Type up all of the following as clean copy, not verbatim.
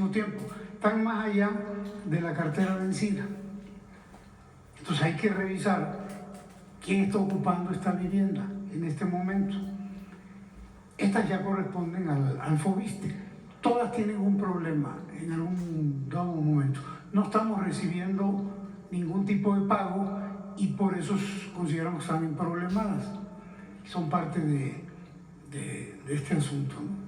muchísimo tiempo, están más allá de la cartera vencida. Entonces hay que revisar quién está ocupando esta vivienda en este momento. Estas ya corresponden al FOBISTE. Todas tienen un problema en algún dado momento. No estamos recibiendo ningún tipo de pago y por eso consideramos que están problemadas. Son parte de este asunto, ¿no?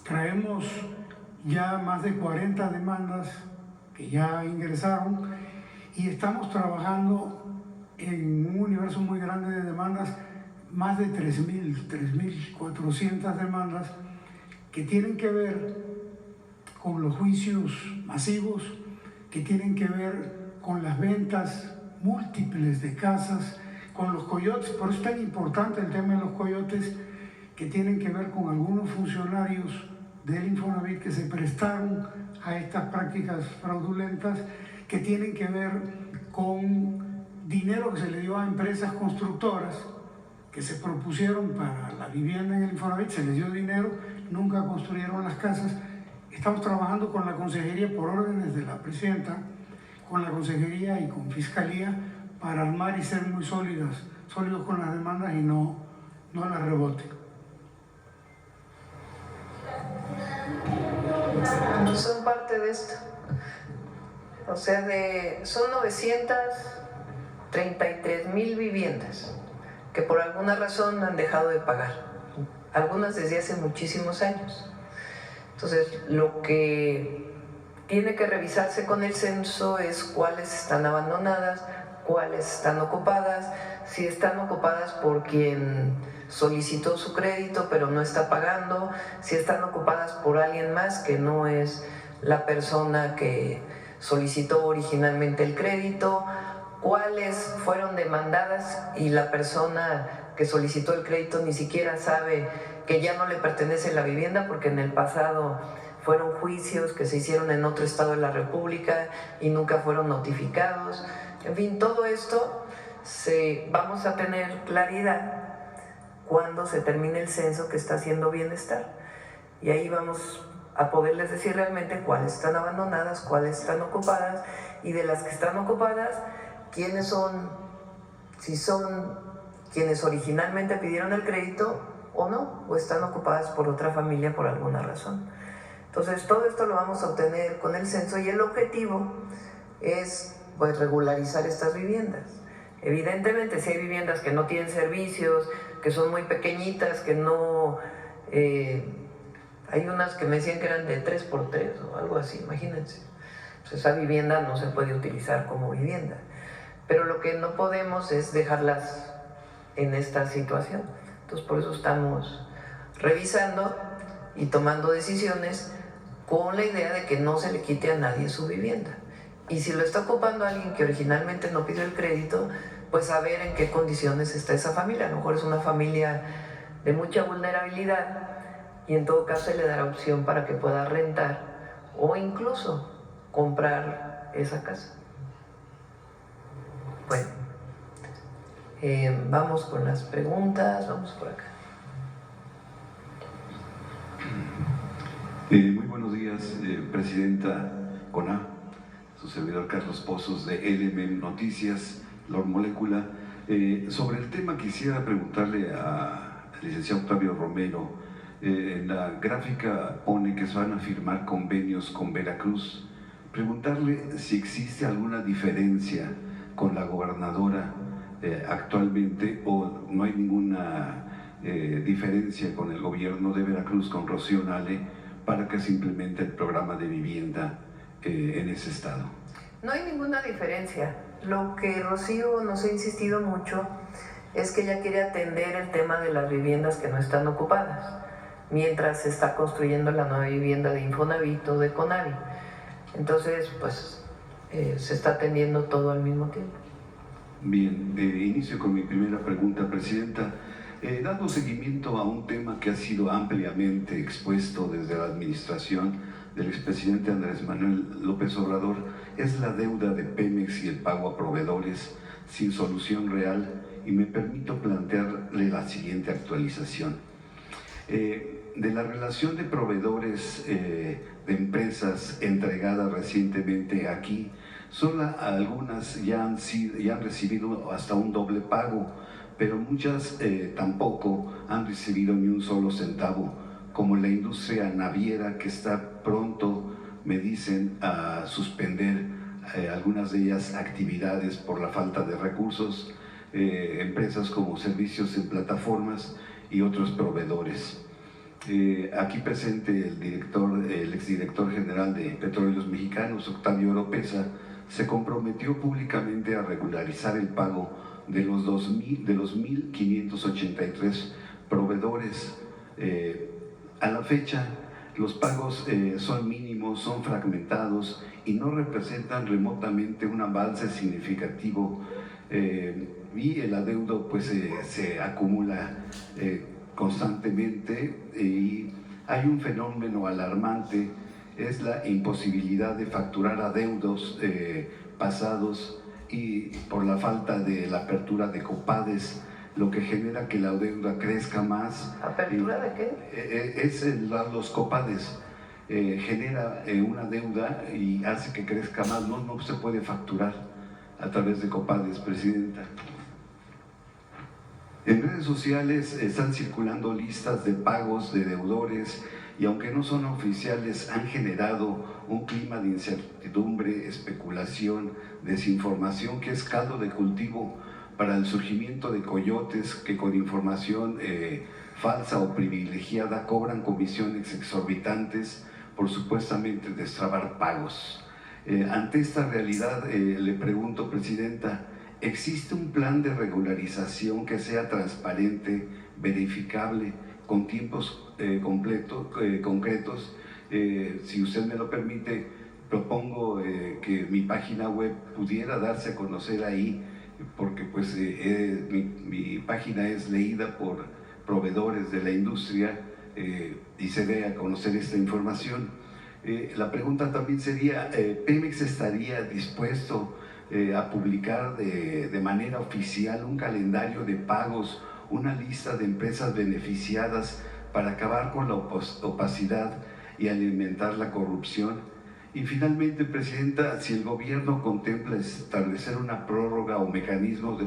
Traemos ya más de 40 demandas que ya ingresaron y estamos trabajando en un universo muy grande de demandas, más de 3.400 demandas que tienen que ver con los juicios masivos, que tienen que ver con las ventas múltiples de casas, con los coyotes. Por eso es tan importante el tema de los coyotes, que tienen que ver con algunos funcionarios del Infonavit que se prestaron a estas prácticas fraudulentas, que tienen que ver con dinero que se le dio a empresas constructoras que se propusieron para la vivienda en el Infonavit, se les dio dinero, nunca construyeron las casas. Estamos trabajando con la Consejería por órdenes de la Presidenta, con la Consejería y con Fiscalía para armar y ser muy sólidos con las demandas y no las reboten. Son parte de esto. O sea, son 933,000 viviendas que por alguna razón han dejado de pagar, algunas desde hace muchísimos años. Entonces, lo que tiene que revisarse con el censo es cuáles están abandonadas, cuáles están ocupadas, si están ocupadas por quien solicitó su crédito pero no está pagando, si están ocupadas por alguien más que no es la persona que solicitó originalmente el crédito, cuáles fueron demandadas y la persona que solicitó el crédito ni siquiera sabe que ya no le pertenece la vivienda porque en el pasado fueron juicios que se hicieron en otro estado de la República y nunca fueron notificados. En fin, todo esto vamos a tener claridad cuando se termine el censo que está haciendo Bienestar. Y ahí vamos a poderles decir realmente cuáles están abandonadas, cuáles están ocupadas, y de las que están ocupadas, quiénes son, si son quienes originalmente pidieron el crédito o no, o están ocupadas por otra familia por alguna razón. Entonces, todo esto lo vamos a obtener con el censo y el objetivo es pues regularizar estas viviendas. Evidentemente, si hay viviendas que no tienen servicios, que son muy pequeñitas, que no... hay unas que me decían que eran de 3x3 o algo así, imagínense. Pues esa vivienda no se puede utilizar como vivienda. Pero lo que no podemos es dejarlas en esta situación. Entonces, por eso estamos revisando y tomando decisiones con la idea de que no se le quite a nadie su vivienda. Y si lo está ocupando alguien que originalmente no pidió el crédito, pues saber en qué condiciones está esa familia. A lo mejor es una familia de mucha vulnerabilidad y en todo caso se le dará opción para que pueda rentar o incluso comprar esa casa. Bueno, vamos con las preguntas, vamos por acá. Muy buenos días, Presidenta CONA, su servidor Carlos Pozos de LM Noticias, Lord Molécula. Sobre el tema quisiera preguntarle al licenciado Octavio Romero. En la gráfica pone que se van a firmar convenios con Veracruz. Preguntarle si existe alguna diferencia con la gobernadora actualmente o no hay ninguna diferencia con el gobierno de Veracruz, con Rocío Nale, para que se implemente el programa de vivienda en ese estado. No hay ninguna diferencia. Lo que Rocío nos ha insistido mucho es que ella quiere atender el tema de las viviendas que no están ocupadas, mientras se está construyendo la nueva vivienda de Infonavit o de Conavi. Entonces, pues, se está atendiendo todo al mismo tiempo. Bien, inicio con mi primera pregunta, Presidenta. Dando seguimiento a un tema que ha sido ampliamente expuesto desde la administración del expresidente Andrés Manuel López Obrador, es la deuda de Pemex y el pago a proveedores sin solución real y me permito plantearle la siguiente actualización. De la relación de proveedores de empresas entregadas recientemente aquí, solo algunas ya han recibido hasta un doble pago, pero muchas tampoco han recibido ni un solo centavo, como la industria naviera, que está pronto, me dicen, a suspender algunas de ellas actividades por la falta de recursos, empresas como servicios en plataformas y otros proveedores. Aquí presente el exdirector general de Petróleos Mexicanos, Octavio Oropesa, se comprometió públicamente a regularizar el pago de los 1.583 proveedores. A la fecha, los pagos son mínimos, son fragmentados y no representan remotamente un avance significativo, y el adeudo pues se acumula constantemente, y hay un fenómeno alarmante, es la imposibilidad de facturar adeudos pasados, y por la falta de la apertura de COPADES, lo que genera que la deuda crezca más. ¿Apertura de qué? Los COPADES genera una deuda y hace que crezca más. No se puede facturar a través de COPADES, Presidenta. En redes sociales están circulando listas de pagos de deudores, y aunque no son oficiales, han generado un clima de incertidumbre, especulación, desinformación, que es caldo de cultivo para el surgimiento de coyotes que con información falsa o privilegiada cobran comisiones exorbitantes por supuestamente destrabar pagos. Ante esta realidad, le pregunto, Presidenta, ¿existe un plan de regularización que sea transparente, verificable, con tiempos concretos? Si usted me lo permite, propongo que mi página web pudiera darse a conocer ahí, porque pues mi página es leída por proveedores de la industria y se dé a conocer esta información. La pregunta también sería, ¿Pemex estaría dispuesto a publicar de manera oficial un calendario de pagos, una lista de empresas beneficiadas para acabar con la opacidad y alimentar la corrupción? Y finalmente, Presidenta, si el gobierno contempla establecer una prórroga o mecanismos de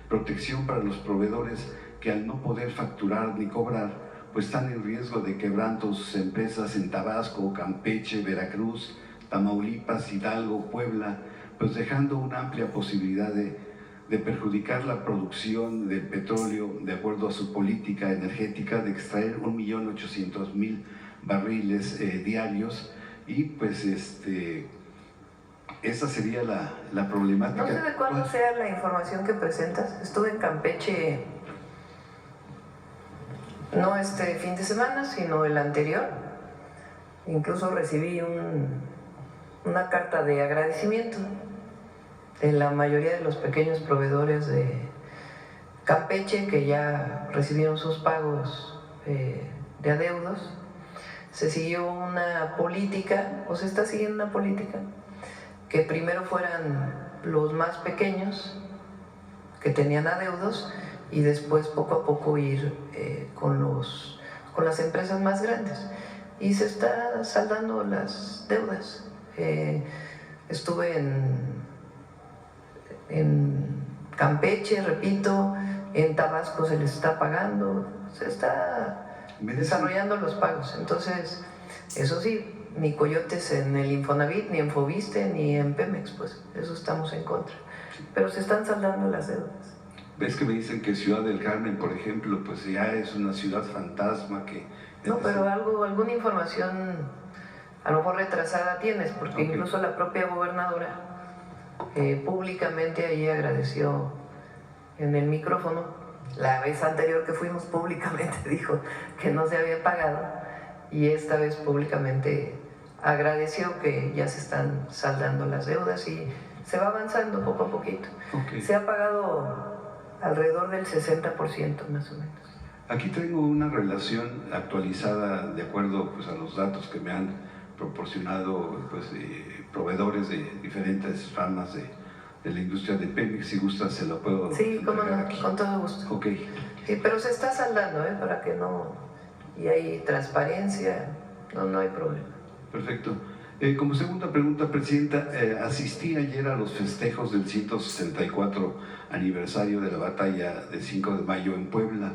protección para los proveedores que al no poder facturar ni cobrar, pues están en riesgo de quebranto sus empresas en Tabasco, Campeche, Veracruz, Tamaulipas, Hidalgo, Puebla, pues dejando una amplia posibilidad de perjudicar la producción del petróleo de acuerdo a su política energética de extraer 1.800.000 barriles diarios. Y pues esa sería la problemática. No sé de cuándo sea la información que presentas. Estuve en Campeche, no este fin de semana, sino el anterior. Incluso recibí una carta de agradecimiento de la mayoría de los pequeños proveedores de Campeche que ya recibieron sus pagos de adeudos. Se siguió una política, o se está siguiendo una política, que primero fueran los más pequeños que tenían adeudos y después poco a poco ir con las empresas más grandes. Y se está saldando las deudas. Estuve en Campeche, repito, en Tabasco se les está pagando, se está desarrollando los pagos. Entonces, eso sí, ni coyotes en el Infonavit, ni en Fobiste, ni en Pemex, pues eso estamos en contra. Pero se están saldando las deudas. ¿Ves que me dicen que Ciudad del Carmen, por ejemplo, pues ya es una ciudad fantasma que... No, pero alguna información a lo mejor retrasada tienes, porque incluso la propia gobernadora públicamente ahí agradeció en el micrófono. La vez anterior que fuimos públicamente dijo que no se había pagado, y esta vez públicamente agradeció que ya se están saldando las deudas y se va avanzando poco a poquito. Se ha pagado alrededor del 60% más o menos. Aquí tengo una relación actualizada de acuerdo pues, a los datos que me han proporcionado pues, proveedores de diferentes ramas de de la industria de Pemex. Si gusta, se lo puedo Sí, cómo entregar no, aquí. con todo gusto. Ok. Pero se está saldando, para que no... Y hay transparencia, no hay problema. Perfecto. Como segunda pregunta, Presidenta, asistí ayer a los festejos del 164 aniversario de la batalla de 5 de mayo en Puebla.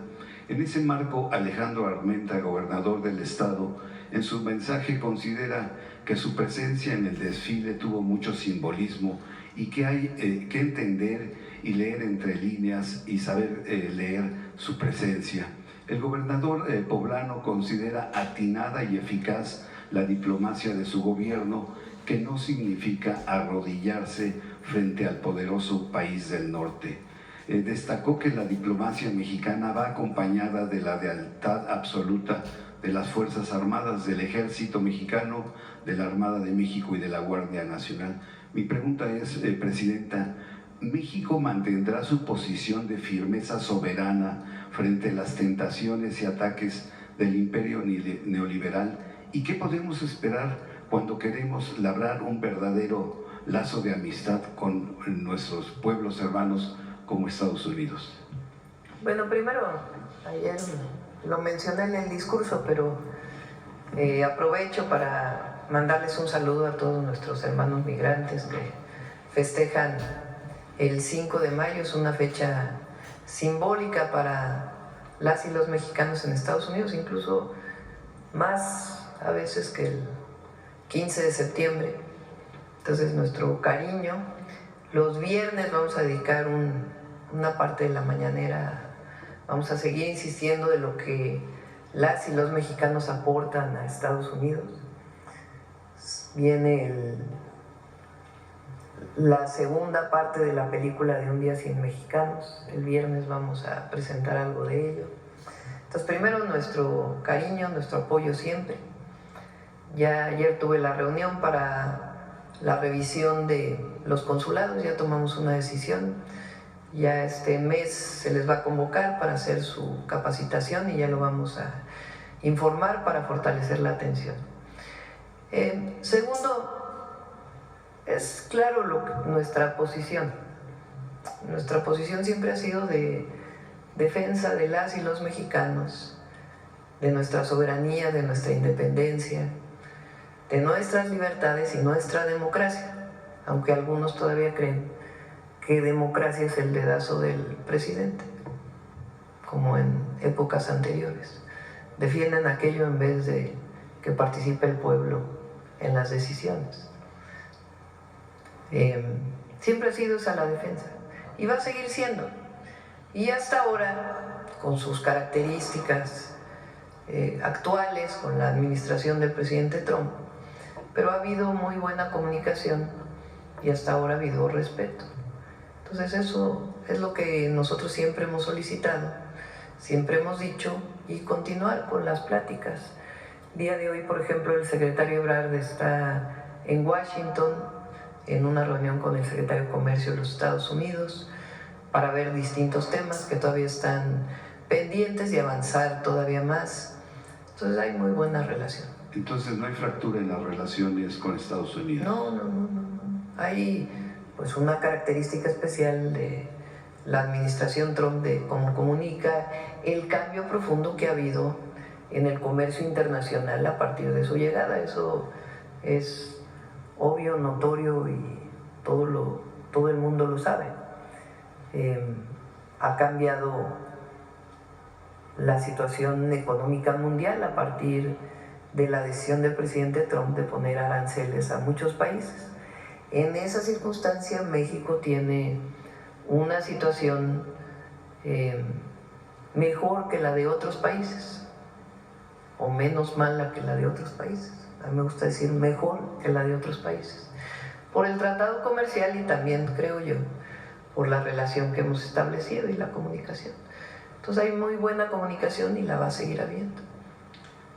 En ese marco, Alejandro Armenta, gobernador del estado, en su mensaje considera que su presencia en el desfile tuvo mucho simbolismo y que hay que entender y leer entre líneas y saber leer su presencia. El gobernador poblano considera atinada y eficaz la diplomacia de su gobierno, que no significa arrodillarse frente al poderoso país del norte. Destacó que la diplomacia mexicana va acompañada de la lealtad absoluta de las Fuerzas Armadas, del Ejército Mexicano, de la Armada de México y de la Guardia Nacional. Mi pregunta es, Presidenta, ¿México mantendrá su posición de firmeza soberana frente a las tentaciones y ataques del imperio neoliberal? ¿Y qué podemos esperar cuando queremos labrar un verdadero lazo de amistad con nuestros pueblos hermanos como Estados Unidos? Bueno, primero, ayer lo mencioné en el discurso, pero aprovecho para mandarles un saludo a todos nuestros hermanos migrantes que festejan el 5 de mayo. Es una fecha simbólica para las y los mexicanos en Estados Unidos, incluso más a veces que el 15 de septiembre. Entonces, nuestro cariño. Los viernes vamos a dedicar una parte de la mañanera, vamos a seguir insistiendo de lo que las y los mexicanos aportan a Estados Unidos. Viene la segunda parte de la película de Un día sin mexicanos. El viernes vamos a presentar algo de ello. Entonces, primero, nuestro cariño, nuestro apoyo siempre. Ya ayer tuve la reunión para la revisión de los consulados, ya tomamos una decisión. Ya este mes se les va a convocar para hacer su capacitación y ya lo vamos a informar para fortalecer la atención. Segundo, es claro nuestra posición. Nuestra posición siempre ha sido de defensa de las y los mexicanos, de nuestra soberanía, de nuestra independencia, de nuestras libertades y nuestra democracia, aunque algunos todavía creen que democracia es el dedazo del presidente, como en épocas anteriores. Defienden aquello en vez de que participe el pueblo en las decisiones. Siempre ha sido esa la defensa y va a seguir siendo. Y hasta ahora, con sus características actuales, con la administración del presidente Trump, pero ha habido muy buena comunicación y hasta ahora ha habido respeto. Entonces eso es lo que nosotros siempre hemos solicitado, siempre hemos dicho, y continuar con las pláticas. El día de hoy, por ejemplo, el secretario Ebrard está en Washington en una reunión con el secretario de Comercio de los Estados Unidos para ver distintos temas que todavía están pendientes y avanzar todavía más. Entonces hay muy buena relación. Entonces no hay fractura en las relaciones con Estados Unidos. No. Hay pues una característica especial de la administración Trump de cómo comunica, el cambio profundo que ha habido en el comercio internacional a partir de su llegada. Eso es obvio, notorio y todo el mundo lo sabe. Ha cambiado la situación económica mundial a partir de la decisión del presidente Trump de poner aranceles a muchos países. En esa circunstancia, México tiene una situación mejor que la de otros países, o menos mala que la de otros países. A mí me gusta decir mejor que la de otros países, por el tratado comercial y también, creo yo, por la relación que hemos establecido y la comunicación. Entonces hay muy buena comunicación y la va a seguir habiendo.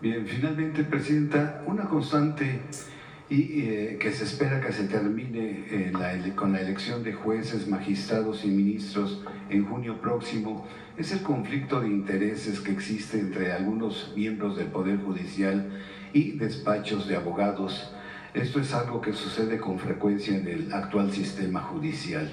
Bien, finalmente, Presidenta, una constante y que se espera que se termine con la elección de jueces, magistrados y ministros en junio próximo es el conflicto de intereses que existe entre algunos miembros del Poder Judicial y despachos de abogados. Esto es algo que sucede con frecuencia en el actual sistema judicial.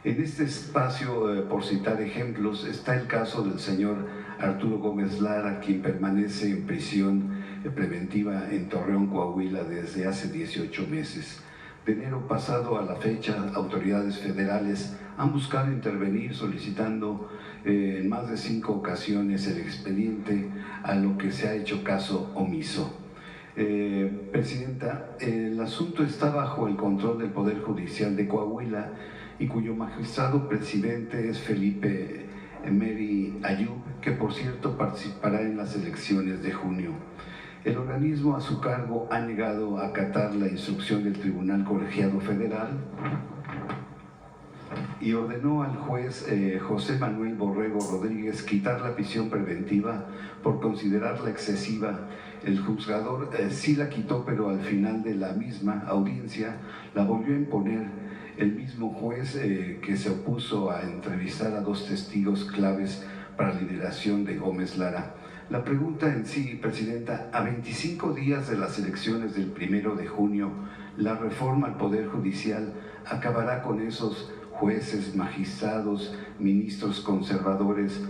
En este espacio, por citar ejemplos, está el caso del señor Arturo Gómez Lara, quien permanece en prisión preventiva en Torreón, Coahuila, desde hace 18 meses. De enero pasado a la fecha, autoridades federales han buscado intervenir solicitando en más de 5 ocasiones el expediente, a lo que se ha hecho caso omiso. Presidenta, el asunto está bajo el control del Poder Judicial de Coahuila y cuyo magistrado presidente es Felipe Meri Ayub, que por cierto participará en las elecciones de junio. El organismo a su cargo ha negado a acatar la instrucción del Tribunal Colegiado Federal y ordenó al juez José Manuel Borrego Rodríguez quitar la prisión preventiva por considerarla excesiva. El juzgador sí la quitó, pero al final de la misma audiencia la volvió a imponer el mismo juez que se opuso a entrevistar a 2 testigos claves para la liberación de Gómez Lara. La pregunta en sí, Presidenta, a 25 días de las elecciones del 1 de junio, ¿la reforma al Poder Judicial acabará con esos jueces, magistrados, ministros conservadores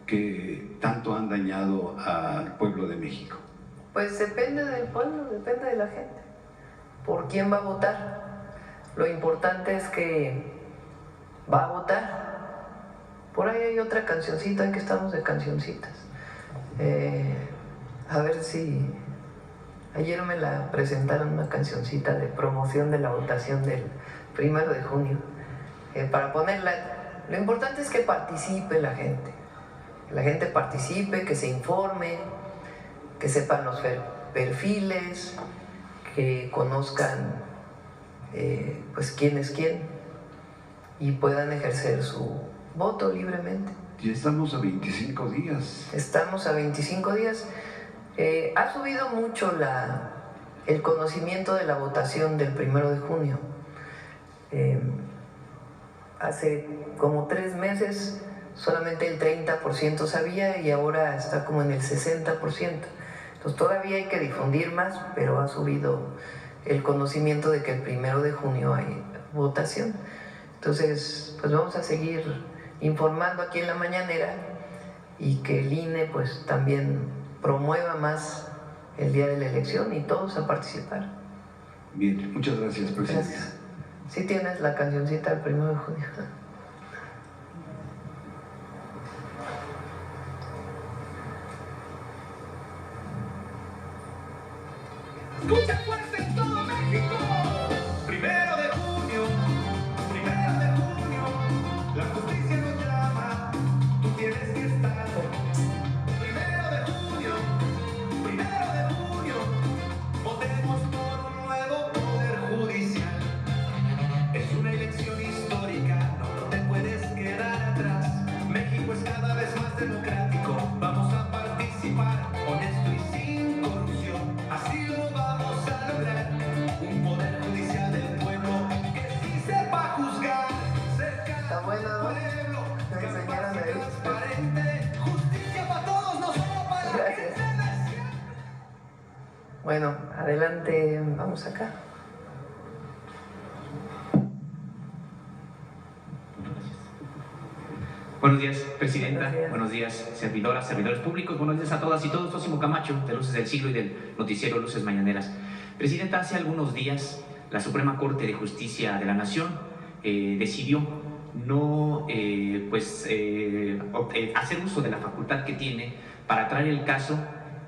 que tanto han dañado al pueblo de México? Pues depende del pueblo, depende de la gente. ¿Por quién va a votar? Lo importante es que va a votar. Por ahí hay otra cancioncita, que estamos de cancioncitas. A ver si... Ayer me la presentaron una cancioncita de promoción de la votación del 1 de junio. Para ponerla, lo importante es que participe la gente. Que la gente participe, que se informe, que sepan los perfiles, que conozcan pues quién es quién y puedan ejercer su voto libremente. Ya estamos a 25 días. Estamos a 25 días. Ha subido mucho el conocimiento de la votación del 1 de junio. Hace como 3 meses solamente el 30% sabía y ahora está como en el 60%. Entonces todavía hay que difundir más, pero ha subido el conocimiento de que el 1 de junio hay votación. Entonces, pues vamos a seguir informando aquí en la mañanera y que el INE pues también promueva más el día de la elección y todos a participar. Bien, muchas gracias, Presidenta. Gracias. Sí tienes la cancioncita del 1 de junio. ¡Escucha fuerte en todo México! 1 de junio, 1 de junio, la justicia nos llama, tú tienes que estar. 1 de junio, 1 de junio, votemos por un nuevo poder judicial. Es una elección histórica, no te puedes quedar atrás. México es cada vez más democrático, vamos a participar, honesto y sin corrupción. Así lo vamos a lograr, un poder judicial del pueblo que sí sepa juzgar, cercano al pueblo, capaz y transparente, justicia para todos, no solo para la gente decente. Bueno, adelante, vamos acá. Buenos días, Presidenta. Buenos días. Buenos días, servidoras, servidores públicos. Buenos días a todas y todos. Sosimo Camacho, de Luces del Siglo y del noticiero Luces Mañaneras. Presidenta, hace algunos días la Suprema Corte de Justicia de la Nación decidió no hacer uso de la facultad que tiene para traer el caso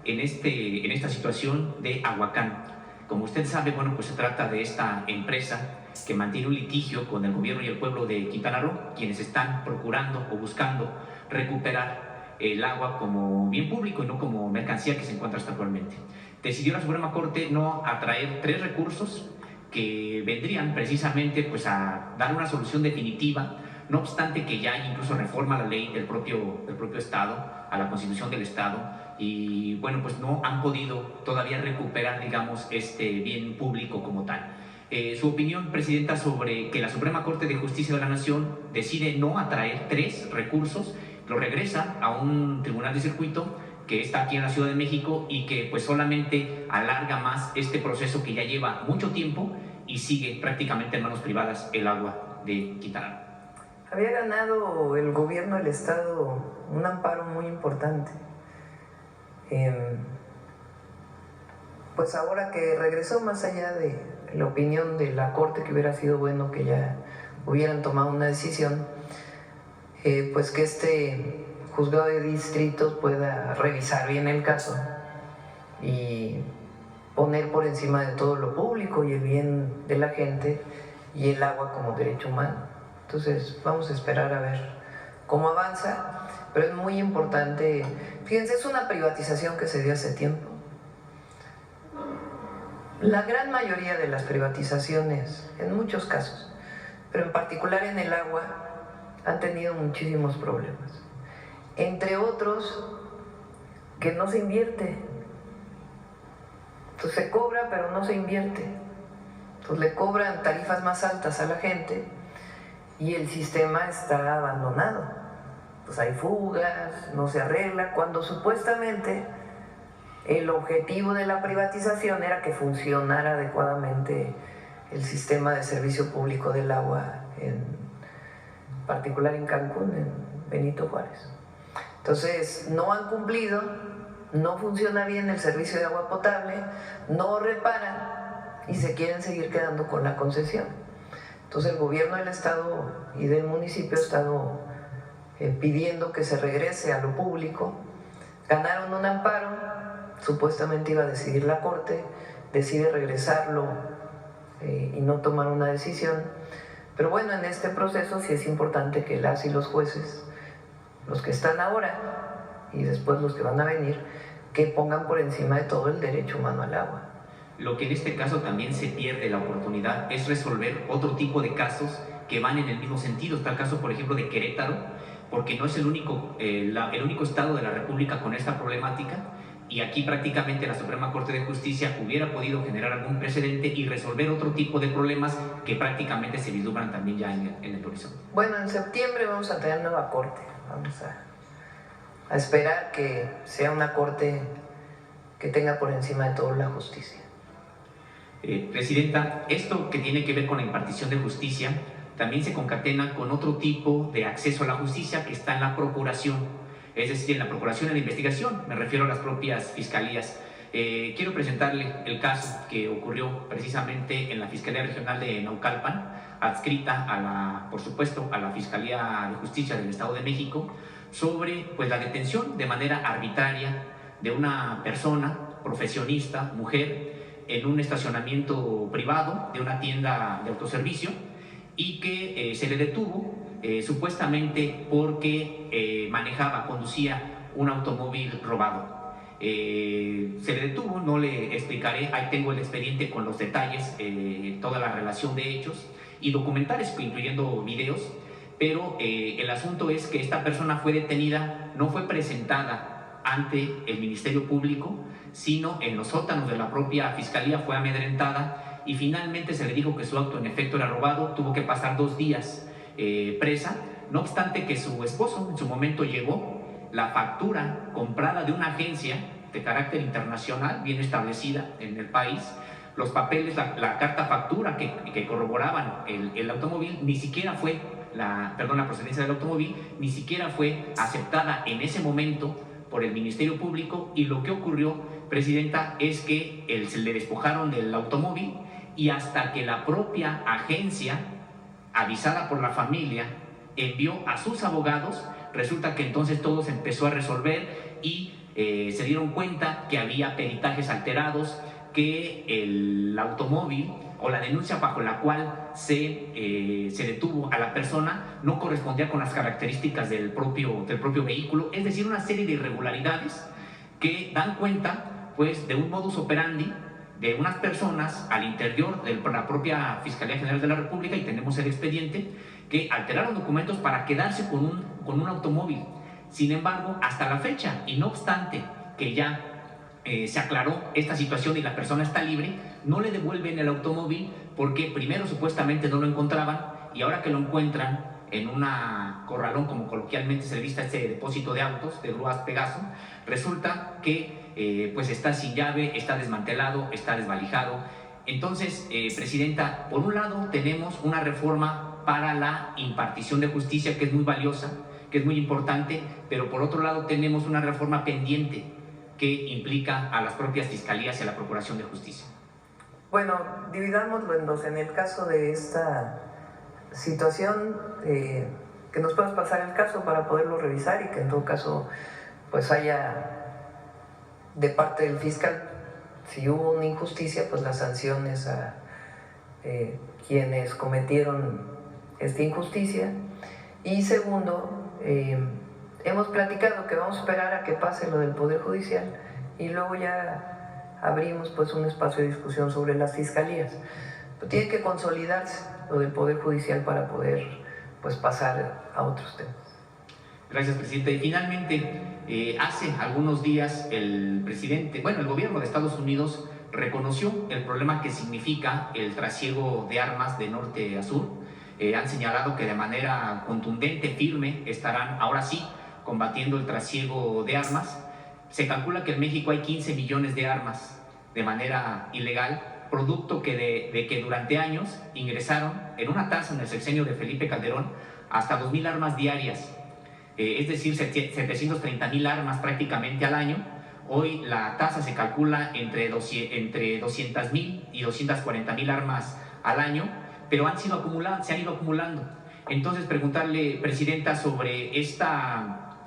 en esta situación de Aguacán. Como usted sabe, bueno, pues se trata de esta empresa que mantiene un litigio con el gobierno y el pueblo de Quintana Roo, quienes están procurando o buscando recuperar el agua como bien público y no como mercancía que se encuentra hasta actualmente. Decidió la Suprema Corte no atraer 3 recursos que vendrían precisamente pues a dar una solución definitiva, no obstante que ya hay incluso reforma a la ley del propio Estado, a la Constitución del Estado, y bueno, pues no han podido todavía recuperar, digamos, este bien público como tal. Su opinión, Presidenta, sobre que la Suprema Corte de Justicia de la Nación decide no atraer 3 recursos, lo regresa a un tribunal de circuito que está aquí en la Ciudad de México y que pues solamente alarga más este proceso que ya lleva mucho tiempo y sigue prácticamente en manos privadas el agua de Quintana Roo. había ganado el gobierno del estado un amparo muy importante. Pues ahora que regresó, más allá de la opinión de la Corte, que hubiera sido bueno que ya hubieran tomado una decisión, pues que este juzgado de distritos pueda revisar bien el caso y poner por encima de todo lo público y el bien de la gente y el agua como derecho humano. Entonces vamos a esperar a ver cómo avanza, pero es muy importante. Fíjense, es una privatización que se dio hace tiempo. La gran mayoría de las privatizaciones, en muchos casos, pero en particular en el agua, han tenido muchísimos problemas. Entre otros, que no se invierte. Entonces se cobra, pero no se invierte. Entonces le cobran tarifas más altas a la gente y el sistema está abandonado. Pues hay fugas, no se arregla, cuando supuestamente el objetivo de la privatización era que funcionara adecuadamente el sistema de servicio público del agua, en particular en Cancún, en Benito Juárez. Entonces no han cumplido, no funciona bien el servicio de agua potable, no reparan y se quieren seguir quedando con la concesión. Entonces el gobierno del estado y del municipio ha estado pidiendo que se regrese a lo público. Ganaron un amparo, supuestamente iba a decidir la Corte, decide regresarlo y no tomar una decisión. Pero bueno, en este proceso sí es importante que las y los jueces, los que están ahora y después los que van a venir, que pongan por encima de todo el derecho humano al agua. Lo que en este caso también se pierde la oportunidad es resolver otro tipo de casos que van en el mismo sentido. Está el caso, por ejemplo, de Querétaro, porque no es el único estado de la República con esta problemática, y aquí prácticamente la Suprema Corte de Justicia hubiera podido generar algún precedente y resolver otro tipo de problemas que prácticamente se vislumbran también ya en el horizonte. Bueno, en septiembre vamos a tener nueva Corte. Vamos a esperar que sea una Corte que tenga por encima de todo la justicia. Presidenta, esto que tiene que ver con la impartición de justicia también se concatena con otro tipo de acceso a la justicia que está en la procuración, es decir, en la procuración y la investigación, me refiero a las propias fiscalías. Quiero presentarle el caso que ocurrió precisamente en la Fiscalía Regional de Naucalpan, adscrita por supuesto, a la Fiscalía de Justicia del Estado de México, sobre pues, la detención de manera arbitraria de una persona profesionista, mujer, en un estacionamiento privado de una tienda de autoservicio, y que se le detuvo supuestamente porque conducía un automóvil robado. Se le detuvo, no le explicaré, ahí tengo el expediente con los detalles, toda la relación de hechos y documentales, incluyendo videos, pero el asunto es que esta persona fue detenida, no fue presentada ante el Ministerio Público, sino en los sótanos de la propia Fiscalía, fue amedrentada y finalmente se le dijo que su acto en efecto era robado. Tuvo que pasar 2 días presa, no obstante que su esposo en su momento llegó la factura comprada de una agencia de carácter internacional bien establecida en el país, los papeles, la carta factura que corroboraban el automóvil, ni siquiera fue, la procedencia del automóvil, ni siquiera fue aceptada en ese momento por el Ministerio Público, y lo que ocurrió, Presidenta, es que se le despojaron del automóvil, y hasta que la propia agencia, avisada por la familia, envió a sus abogados, resulta que entonces todo se empezó a resolver y se dieron cuenta que había peritajes alterados, que el automóvil o la denuncia bajo la cual se detuvo a la persona no correspondía con las características del propio vehículo, es decir, una serie de irregularidades que dan cuenta pues, de un modus operandi de unas personas al interior de la propia Fiscalía General de la República, y tenemos el expediente, que alteraron documentos para quedarse con un automóvil. Sin embargo, hasta la fecha, y no obstante que ya se aclaró esta situación y la persona está libre, no le devuelven el automóvil porque primero supuestamente no lo encontraban, y ahora que lo encuentran en una corralón, como coloquialmente se le vista este depósito de autos, de grúas Pegaso, resulta que pues está sin llave, está desmantelado, está desvalijado. Entonces, Presidenta, por un lado tenemos una reforma para la impartición de justicia, que es muy valiosa, que es muy importante, pero por otro lado tenemos una reforma pendiente que implica a las propias fiscalías y a la Procuración de Justicia. Bueno, dividámoslo en dos. En el caso de esta situación, que nos puedas pasar el caso para poderlo revisar y que en todo caso pues haya de parte del fiscal, si hubo una injusticia, pues las sanciones a quienes cometieron esta injusticia. Y segundo, hemos platicado que vamos a esperar a que pase lo del Poder Judicial y luego ya abrimos pues un espacio de discusión sobre las fiscalías. Pero tiene que consolidarse lo del Poder Judicial para poder pues pasar a otros temas. Gracias, presidente. Y finalmente, hace algunos días el gobierno de Estados Unidos reconoció el problema que significa el trasiego de armas de norte a sur. Han señalado que de manera contundente, firme, estarán ahora sí combatiendo el trasiego de armas. Se calcula que en México hay 15 millones de armas de manera ilegal, producto de que durante años ingresaron en una tasa en el sexenio de Felipe Calderón hasta 2,000 armas diarias, es decir, 730,000 armas prácticamente al año. Hoy la tasa se calcula entre 200,000 y 240,000 armas al año, pero se han ido acumulando. Entonces, preguntarle, presidenta, sobre esta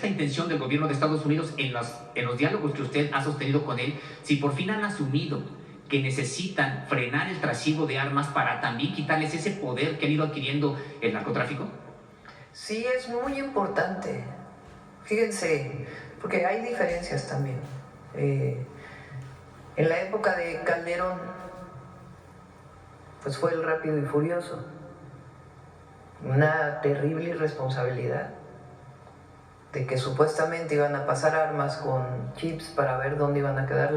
intención del gobierno de Estados Unidos en los diálogos que usted ha sostenido con él, si por fin han asumido que necesitan frenar el trasiego de armas para también quitarles ese poder que han ido adquiriendo el narcotráfico. Sí, es muy importante. Fíjense, porque hay diferencias también. En la época de Calderón, pues fue el rápido y furioso. Una terrible irresponsabilidad de que supuestamente iban a pasar armas con chips para ver dónde iban a quedar las